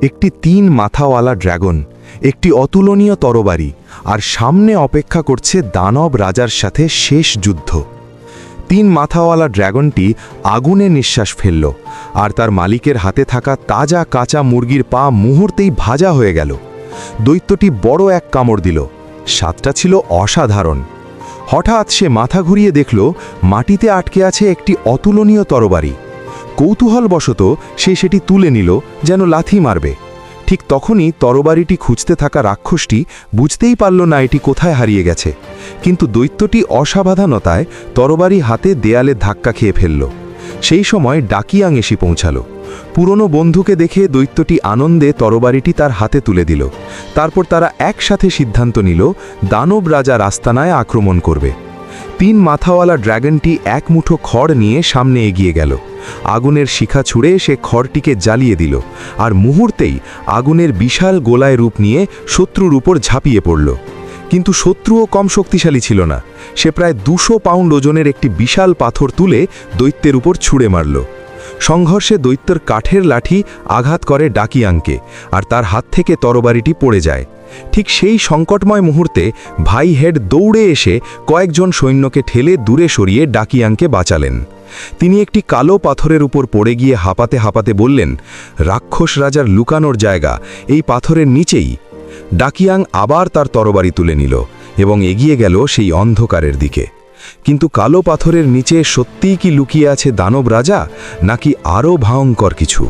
একটি 3 মাথাওয়ালা ড্রাগন, একটি অতুলনীয় তরবারি, আর সামনে অপেক্ষা করছে দানব রাজার সাথে শেষ যুদ্ধ। 3 মাথাওয়ালা ড্রাগনটি আগুনে নিঃশ্বাস ফেলল, আর তার মালিকের হাতে থাকা তাজা কাঁচা মুরগির পা মুহূর্তেই ভাজা হয়ে গেল। দৈত্যটি বড় এক কামড় দিল। স্বাদটা ছিল অসাধারণ। হঠাৎ সে মাথা ঘুরিয়ে দেখল মাটিতে আটকে আছে একটি অতুলনীয় তরবারি। কৌতূহলবশত সে সেটি তুলে নিল, যেন লাথি মারবে। ঠিক তখনই তরবারিটি খুঁজতে থাকা রাক্ষসটি বুঝতেই পারল না এটি কোথায় হারিয়ে গেছে, কিন্তু দৈত্যটি অসাবধানতায় তরবারি হাতে দেয়ালে ধাক্কা খেয়ে ফেলল। সেই সময় ডাকিয়াং এসে পৌঁছাল। পুরনো বন্ধুকে দেখে দৈত্যটি আনন্দে তরবারিটি তার হাতে তুলে দিল। তারপর তারা একসাথে সিদ্ধান্ত নিল দানব রাজার আস্তানায় আক্রমণ করবে। 3 মাথাওয়ালা ড্রাগনটি এক মুঠো খড় নিয়ে সামনে এগিয়ে গেল। আগুনের শিখা ছুঁড়ে সে খড়টিকে জ্বালিয়ে দিল, আর মুহূর্তেই আগুনের বিশাল গোলায় রূপ নিয়ে শত্রুর উপর ঝাঁপিয়ে পড়ল। কিন্তু শত্রুও কম শক্তিশালী ছিল না। সে প্রায় 200 পাউন্ড ওজনের একটি বিশাল পাথর তুলে দৈত্যের উপর ছুঁড়ে মারল। সংঘর্ষে দৈত্যের কাঠের লাঠি আঘাত করে ডাকিয়াংকে, আর তার হাত থেকে তরবারিটি পড়ে যায়। ঠিক সেই সংকটময় মুহূর্তে ভাই হেড দৌড়ে এসে কয়েকজন সৈন্যকে ঠেলে দূরে সরিয়ে ডাকিয়াংকে বাঁচালেন। তিনি একটি কালো পাথরের উপর পড়ে গিয়ে হাঁপাতে হাঁপাতে বললেন, রাক্ষস রাজার লুকানোর জায়গা এই পাথরের নিচেই। ডাকিয়াং আবার তার তরবারি তুলে নিল এবং এগিয়ে গেল সেই অন্ধকারের দিকে। কিন্তু কালো পাথরের নিচে সত্যিই কি লুকিয়ে আছে দানব রাজা, নাকি আরও ভয়ঙ্কর কিছু?